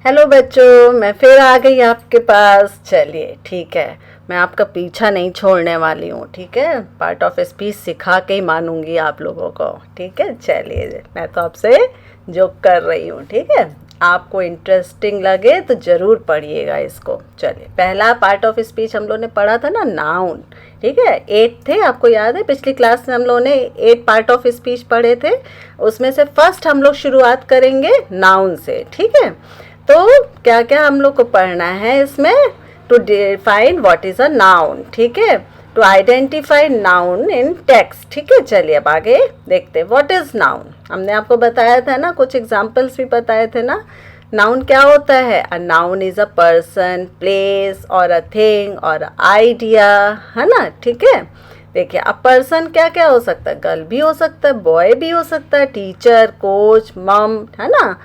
Hello बच्चों, मैं फिर आ गई आपके पास। चलिए ठीक है, मैं आपका पीछा नहीं छोड़ने वाली हूँ। ठीक है, पार्ट ऑफ स्पीच सिखा के ही मानूंगी आप लोगों को। ठीक है, चलिए मैं तो आपसे जोक कर रही हूँ। ठीक है, आपको इंटरेस्टिंग लगे तो ज़रूर पढ़िएगा इसको। चलिए, पहला पार्ट ऑफ स्पीच हम लोग ने पढ़ा था ना, नाउन। ठीक है, 8 थे, आपको याद है पिछली क्लास में हम लोगों ने 8 पार्ट ऑफ स्पीच पढ़े थे। उसमें से फर्स्ट हम लोग शुरुआत करेंगे नाउन से। ठीक है, तो क्या क्या हम लोग को पढ़ना है इसमें? To define what is a noun. ठीक है, to identify noun in text. ठीक है, चलिए अब आगे देखते हैं व्हाट इज नाउन। हमने आपको बताया था ना, कुछ एग्जांपल्स भी बताए थे ना। नाउन क्या होता है? A noun is a person, place और अ थिंग और आइडिया, है ना। ठीक है, देखिए अब पर्सन क्या क्या हो सकता है? गर्ल भी हो सकता है, बॉय भी हो सकता है, टीचर, कोच, मम, है ना।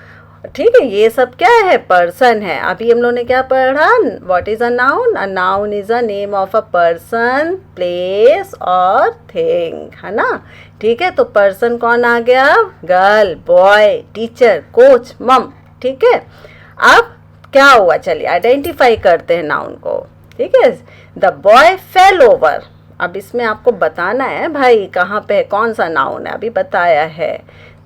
ठीक है, ये सब क्या है? पर्सन है। अभी हम लोग ने क्या पढ़ा? What is a noun? A noun is a name of a person, place और थिंग, है ना। ठीक है, तो पर्सन कौन आ गया? गर्ल, बॉय, टीचर, कोच, मम। ठीक है, अब क्या हुआ? चलिए आइडेंटिफाई करते हैं नाउन को। ठीक है, द बॉय फेल ओवर। अब इसमें आपको बताना है भाई कहाँ पे है, कौन सा नाउन है, अभी बताया है।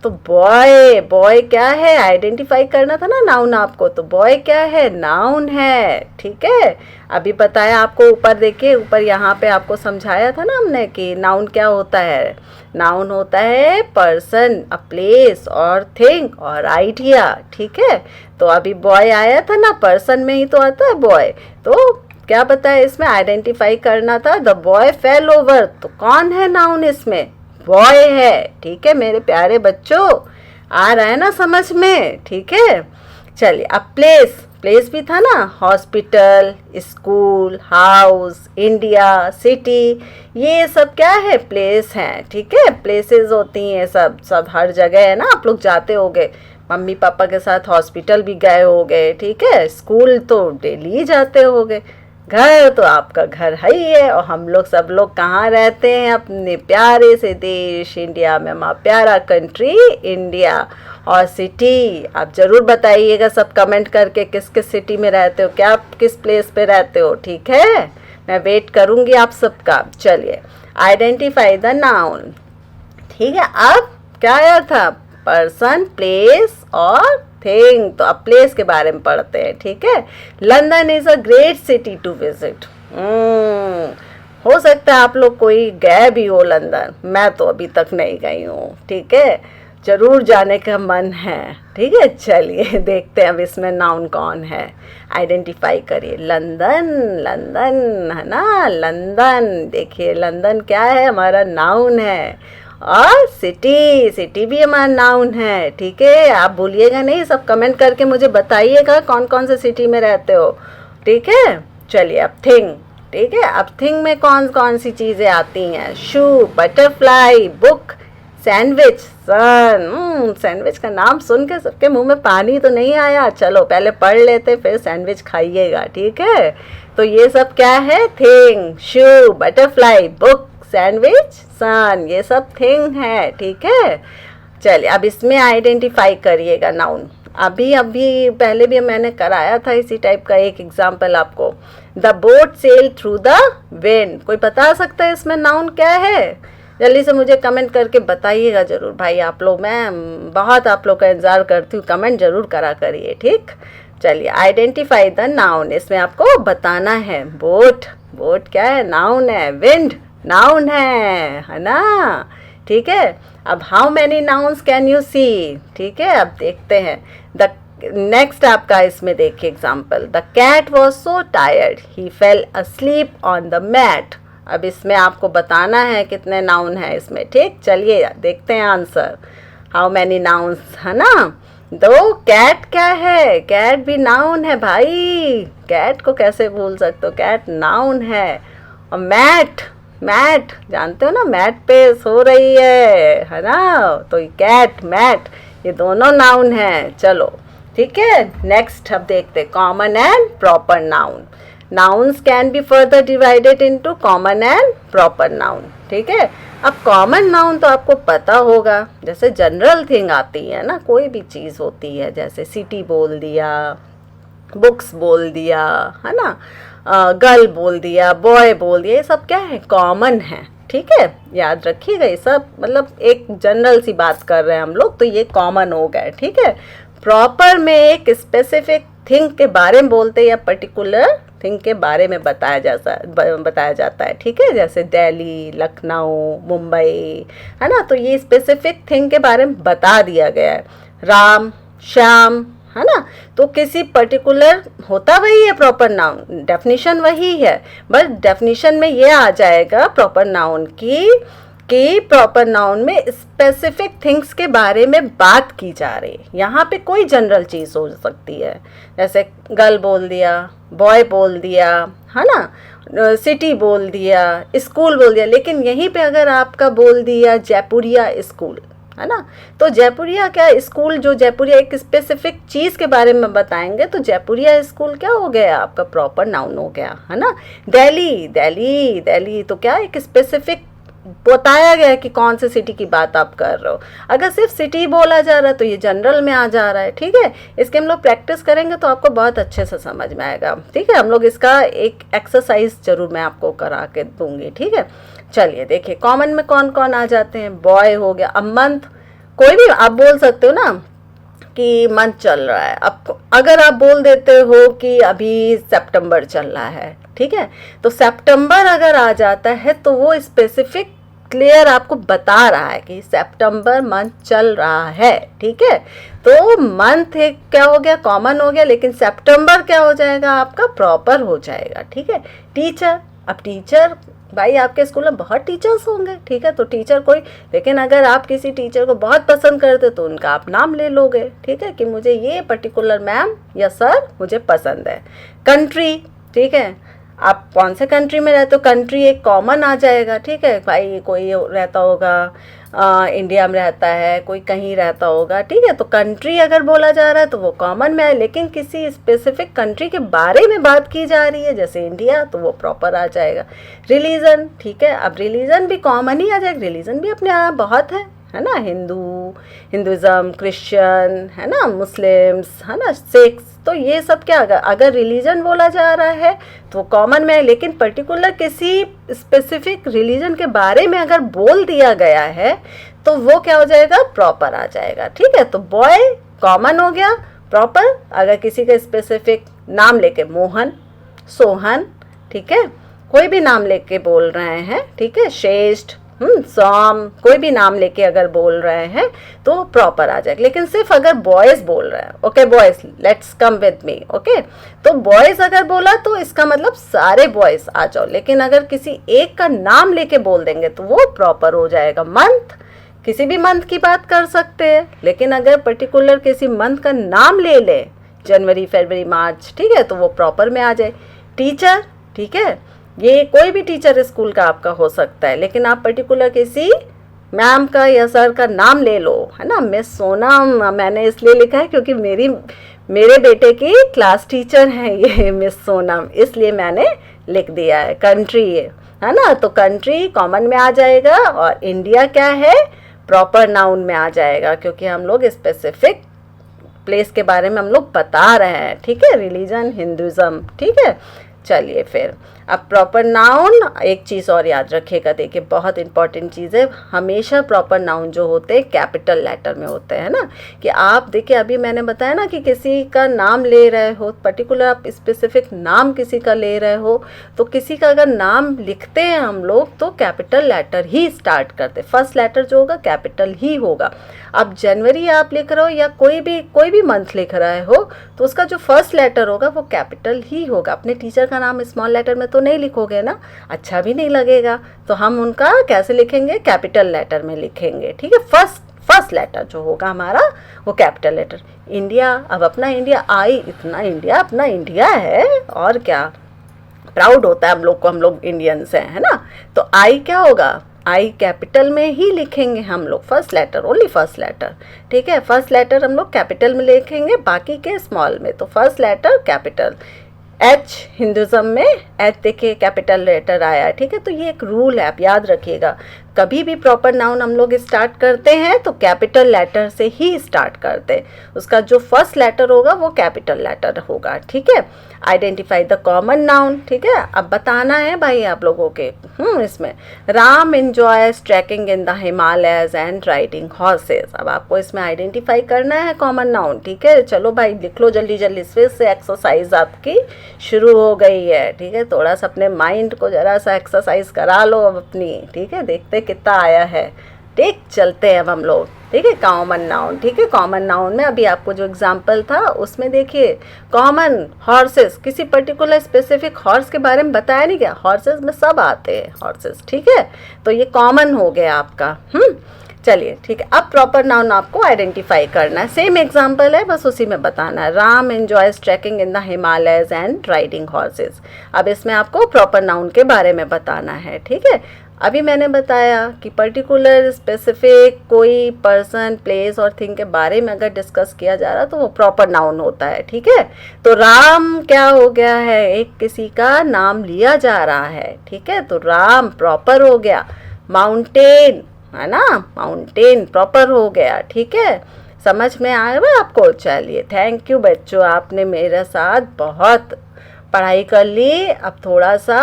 तो बॉय, बॉय क्या है? आइडेंटिफाई करना था ना नाउन आपको, तो बॉय क्या है? नाउन है। ठीक है, अभी बताया आपको। ऊपर देखिए, ऊपर यहाँ पे आपको समझाया था ना हमने कि नाउन क्या होता है। नाउन होता है पर्सन, अ प्लेस और थिंग और आइडिया। ठीक है, तो अभी बॉय आया था ना, पर्सन में ही तो आता है बॉय। तो क्या बताया इसमें? आइडेंटिफाई करना था। द बॉय फेल ओवर, तो कौन है नाउन इसमें? बॉय है। ठीक है मेरे प्यारे बच्चों, आ रहा है ना समझ में? ठीक है, चलिए अब प्लेस। प्लेस भी था ना, hospital, school, house, India, city, ये सब क्या है? प्लेस हैं। ठीक है, प्लेसेस होती हैं, सब सब हर जगह है ना। आप लोग जाते होगे मम्मी पापा के साथ, हॉस्पिटल भी गए होगे। ठीक है, स्कूल तो डेली जाते होगे, घर तो आपका घर है ही है। और हम लोग सब लोग कहाँ रहते हैं? अपने प्यारे से देश इंडिया में, हमारा प्यारा कंट्री इंडिया। और सिटी आप ज़रूर बताइएगा सब कमेंट करके, किस किस सिटी में रहते हो, क्या किस प्लेस पे रहते हो। ठीक है, मैं वेट करूँगी आप सबका। चलिए आइडेंटिफाई द नाउन। ठीक है, अब क्या आया था? पर्सन, प्लेस और थिंग। तो अब प्लेस के बारे में पढ़ते हैं। ठीक है, London is a great city to visit. हो सकता है आप लोग कोई गए भी हो लंदन, मैं तो अभी तक नहीं गई हूँ। ठीक है, जरूर जाने का मन है। ठीक है, चलिए देखते हैं अब इसमें नाउन कौन है। आइडेंटिफाई करिए। लंदन, लंदन है ना, लंदन। देखिए लंदन क्या है? हमारा नाउन है। और सिटी, सिटी भी हमारा नाउन है। ठीक है, आप भूलिएगा नहीं, सब कमेंट करके मुझे बताइएगा कौन कौन से सिटी में रहते हो। ठीक है, चलिए अब थिंग। ठीक है, अब थिंग में कौन कौन सी चीज़ें आती हैं? शू, बटरफ्लाई, बुक, सैंडविच, सन। सैंडविच का नाम सुन के सबके मुंह में पानी तो नहीं आया? चलो पहले पढ़ लेते फिर सैंडविच खाइएगा। ठीक है, तो ये सब क्या है? थिंग, शू, बटरफ्लाई, बुक, सैंडविच, सन, ये सब थिंग है। ठीक है, चलिए अब इसमें आइडेंटिफाई करिएगा नाउन। अभी अभी पहले भी मैंने कराया था इसी टाइप का एक एग्जाम्पल आपको। The boat sail through the wind. कोई बता सकता है इसमें नाउन क्या है? जल्दी से मुझे कमेंट करके बताइएगा ज़रूर भाई आप लोग। मैं बहुत आप लोग का इंतज़ार करती हूँ, कमेंट ज़रूर करा करिए। ठीक, चलिए आइडेंटिफाई द नाउन। इसमें आपको बताना है बोट, बोट क्या है? नाउन है। विंड नाउन है ना। ठीक है, अब how many nouns can you see? ठीक है, अब देखते हैं द नेक्स्ट आपका। इसमें देखिए example. The cat was so tired he fell asleep on the mat. अब इसमें आपको बताना है कितने नाउन है इसमें। ठीक, चलिए देखते हैं आंसर। हाउ मैनी नाउन्स, है ना। दो कैट क्या है? कैट भी नाउन है भाई, कैट को कैसे भूल सकते हो? कैट नाउन है। और मैट, मैट जानते हो ना, मैट पे सो रही है ना। तो कैट, मैट, ये दोनों नाउन है। चलो ठीक है, नेक्स्ट अब देखते हैं common and proper noun. Nouns can be further divided into common and proper noun. ठीक है, अब कॉमन नाउन तो आपको पता होगा, जैसे जनरल थिंग आती है ना, कोई भी चीज़ होती है, जैसे सिटी बोल दिया, बुक्स बोल दिया, है ना, गर्ल बोल दिया, बॉय बोल दिया, ये सब क्या है, कॉमन है, ठीक है, याद रखिएगा। ये सब मतलब एक जनरल सी बात कर रहे हैं हम लोग, तो ये कॉमन हो गए, ठीक है। प्रॉपर में एक स्पेसिफिक थिंग के बारे में बोलते हैं या पर्टिकुलर थिंग के बारे में बताया जाता है, ठीक है, जैसे दिल्ली, लखनऊ, मुंबई, है ना, तो ये स्पेसिफिक थिंग के बारे में बता दिया गया है। राम, श्याम, है ना, तो किसी पर्टिकुलर होता वही है प्रॉपर नाउन, डेफिनेशन वही है, बट डेफिनेशन में ये आ जाएगा प्रॉपर नाउन की कि प्रॉपर नाउन में स्पेसिफिक थिंग्स के बारे में बात की जा रही है। यहाँ पे कोई जनरल चीज़ हो सकती है, जैसे गर्ल बोल दिया, बॉय बोल दिया, है ना, सिटी बोल दिया, स्कूल बोल दिया, लेकिन यहीं पे अगर आपका बोल दिया जयपुरिया स्कूल, है ना, तो जयपुरिया क्या स्कूल, जो जयपुरिया एक स्पेसिफिक चीज़ के बारे में बताएंगे, तो जयपुरिया स्कूल क्या हो गया, आपका प्रॉपर नाउन हो गया, है ना। दिल्ली, दिल्ली, दिल्ली तो क्या एक स्पेसिफिक बताया गया है कि कौन से सिटी की बात आप कर रहे हो। अगर सिर्फ सिटी बोला जा रहा है तो ये जनरल में आ जा रहा है, ठीक है। इसके हम लोग प्रैक्टिस करेंगे तो आपको बहुत अच्छे से समझ में आएगा, ठीक है। हम लोग इसका एक एक्सरसाइज जरूर मैं आपको करा के दूंगी, ठीक है। चलिए देखिए कॉमन में कौन कौन आ जाते हैं। बॉय हो गया, अब मंथ कोई भी आप बोल सकते हो ना कि मंथ चल रहा है। अब अगर आप बोल देते हो कि अभी सितंबर चल रहा है, ठीक है, तो सितंबर अगर आ जाता है तो वो स्पेसिफिक क्लियर आपको बता रहा है कि सितंबर मंथ चल रहा है, ठीक है। तो मंथ एक क्या हो गया, कॉमन हो गया, लेकिन सितंबर क्या हो जाएगा, आपका प्रॉपर हो जाएगा, ठीक है। टीचर, अब टीचर भाई आपके स्कूल में बहुत टीचर्स होंगे, ठीक है, तो टीचर कोई, लेकिन अगर आप किसी टीचर को बहुत पसंद करते तो उनका आप नाम ले लोगे, ठीक है, कि मुझे ये पर्टिकुलर मैम या सर मुझे पसंद है। कंट्री, ठीक है, आप कौन से कंट्री में रहते हो, कंट्री एक कॉमन आ जाएगा, ठीक है भाई, कोई रहता होगा इंडिया में रहता है, कोई कहीं रहता होगा, ठीक है, तो कंट्री अगर बोला जा रहा है तो वो कॉमन में है, लेकिन किसी स्पेसिफिक कंट्री के बारे में बात की जा रही है जैसे इंडिया, तो वो प्रॉपर आ जाएगा। रिलीजन, ठीक है, अब रिलीजन भी कॉमन ही आ जाएगा, रिलीजन भी अपने यहाँ बहुत है ना, हिंदुज़म, क्रिश्चियन, है ना, मुस्लिम्स, है ना, सिख्स, तो ये सब क्या अगर रिलीजन बोला जा रहा है तो कॉमन में है, लेकिन पर्टिकुलर किसी स्पेसिफिक रिलीजन के बारे में अगर बोल दिया गया है तो वो क्या हो जाएगा, प्रॉपर आ जाएगा, ठीक है। तो बॉय कॉमन हो गया, प्रॉपर अगर किसी का स्पेसिफिक नाम लेके, मोहन, सोहन, ठीक है, कोई भी नाम लेके बोल रहे हैं, ठीक है, श्रेष्ठ, सॉम, कोई भी नाम लेके अगर बोल रहे हैं तो प्रॉपर आ जाएगा। लेकिन सिर्फ अगर बॉयज बोल रहे हैं, okay boys, let's come with me, okay, तो बॉयज अगर बोला तो इसका मतलब सारे बॉयज आ जाओ, लेकिन अगर किसी एक का नाम लेके बोल देंगे तो वो प्रॉपर हो जाएगा। मंथ, किसी भी मंथ की बात कर सकते हैं, लेकिन अगर पर्टिकुलर किसी मंथ का नाम ले ले, जनवरी, फरवरी, मार्च, ठीक है, तो वो प्रॉपर में आ जाए। टीचर, ठीक है, ये कोई भी टीचर स्कूल का आपका हो सकता है, लेकिन आप पर्टिकुलर किसी मैम का या सर का नाम ले लो, है ना। मिस सोनम मैंने इसलिए लिखा है क्योंकि मेरे बेटे की क्लास टीचर हैं ये मिस सोनम, इसलिए मैंने लिख दिया है। कंट्री है ना, तो कंट्री कॉमन में आ जाएगा, और इंडिया क्या है, प्रॉपर नाउन में आ जाएगा, क्योंकि हम लोग स्पेसिफिक प्लेस के बारे में हम लोग बता रहे हैं, ठीक है। रिलीजन, हिंदुज़म, ठीक है। चलिए फिर अब प्रॉपर नाउन, एक चीज़ और याद रखिएगा, देखिए बहुत इंपॉर्टेंट चीज़ है, हमेशा प्रॉपर नाउन जो होते हैं कैपिटल लेटर में होते हैं ना, कि आप देखिए अभी मैंने बताया ना कि किसी का नाम ले रहे हो, पर्टिकुलर आप स्पेसिफिक नाम किसी का ले रहे हो, तो किसी का अगर नाम लिखते हैं हम लोग तो कैपिटल लेटर ही स्टार्ट करते, फर्स्ट लेटर जो होगा कैपिटल ही होगा। अब जनवरी आप लिख रहे हो या कोई भी मंथ लिख रहे हो तो उसका जो फर्स्ट लेटर होगा वो कैपिटल ही होगा। अपने टीचर का नाम स्मॉल लेटर में तो नहीं लिखोगे ना, अच्छा भी नहीं लगेगा, तो हम उनका कैसे लिखेंगे, कैपिटल लेटर में लिखेंगे, ठीक है। फर्स्ट लेटर जो होगा हमारा वो कैपिटल लेटर। इंडिया, अब अपना इंडिया, आई, इतना इंडिया अपना इंडिया है, और क्या प्राउड होता है हम लोग को, हम लोग इंडियंस हैं, है ना। तो आई क्या होगा, आई कैपिटल में ही लिखेंगे हम लोग, first letter, only first letter, ठीक है। फर्स्ट लेटर हम लोग कैपिटल में लिखेंगे, बाकी के स्मॉल में, तो first letter capital. H, Hinduism में एच देखिए कैपिटल लेटर आया है, ठीक है, तो ये एक रूल है, आप याद रखिएगा। कभी भी प्रॉपर नाउन हम लोग स्टार्ट करते हैं तो कैपिटल लेटर से ही स्टार्ट करते हैं, उसका जो फर्स्ट लेटर होगा वो कैपिटल लेटर होगा, ठीक है। आइडेंटिफाई द कॉमन नाउन, ठीक है। अब बताना है भाई आप लोगों के इसमें Ram enjoys trekking in the Himalayas and riding horses. अब आपको इसमें आइडेंटिफाई करना है कॉमन नाउन, ठीक है। चलो भाई लिख लो जल्दी जल्दी, फिर से एक्सरसाइज आपकी शुरू हो गई है, ठीक है। थोड़ा सा अपने माइंड को जरा सा एक्सरसाइज करा लो अब अपनी, ठीक है। देखते कितना आया है, ठीक। चलते हैं अब हम लोग, ठीक है। कॉमन नाउन, ठीक है। कॉमन नाउन में अभी आपको जो एग्जांपल था उसमें देखिए कॉमन हॉर्सेस, किसी पर्टिकुलर स्पेसिफिक हॉर्स के बारे में बताया नहीं गया, हॉर्सेस में सब आते हैं हॉर्सेस, ठीक है। तो ये कॉमन हो गया आपका। चलिए ठीक है, अब प्रॉपर नाउन आपको आइडेंटिफाई करना है। सेम एग्जांपल है, बस उसी में बताना है। Ram enjoys trekking in the Himalayas and riding horses. अब इसमें आपको प्रॉपर नाउन के बारे में बताना है, ठीक है। अभी मैंने बताया कि पर्टिकुलर स्पेसिफिक कोई पर्सन प्लेस और थिंग के बारे में अगर डिस्कस किया जा रहा तो वो प्रॉपर नाउन होता है, ठीक है। तो राम क्या हो गया है, एक किसी का नाम लिया जा रहा है, ठीक है। तो राम प्रॉपर हो गया। माउंटेन है ना, माउंटेन प्रॉपर हो गया, ठीक है। समझ में आ रहा आपको? चलिए थैंक यू बच्चों, आपने मेरे साथ बहुत पढ़ाई कर ली। अब थोड़ा सा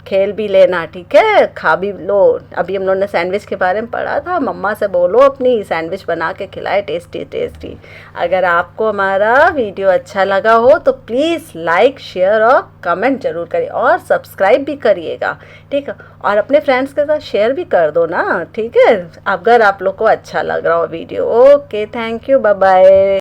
खेल भी लेना, ठीक है। खा भी लो। अभी हम लोग ने सैंडविच के बारे में पढ़ा था, मम्मा से बोलो अपनी सैंडविच बना के खिलाए, टेस्टी टेस्टी। अगर आपको हमारा वीडियो अच्छा लगा हो तो प्लीज़ लाइक शेयर और कमेंट जरूर करिए और सब्सक्राइब भी करिएगा, ठीक है। और अपने फ्रेंड्स के साथ शेयर भी कर दो ना, ठीक है, अगर आप लोग को अच्छा लग रहा हो video. Okay, thank you, bye bye.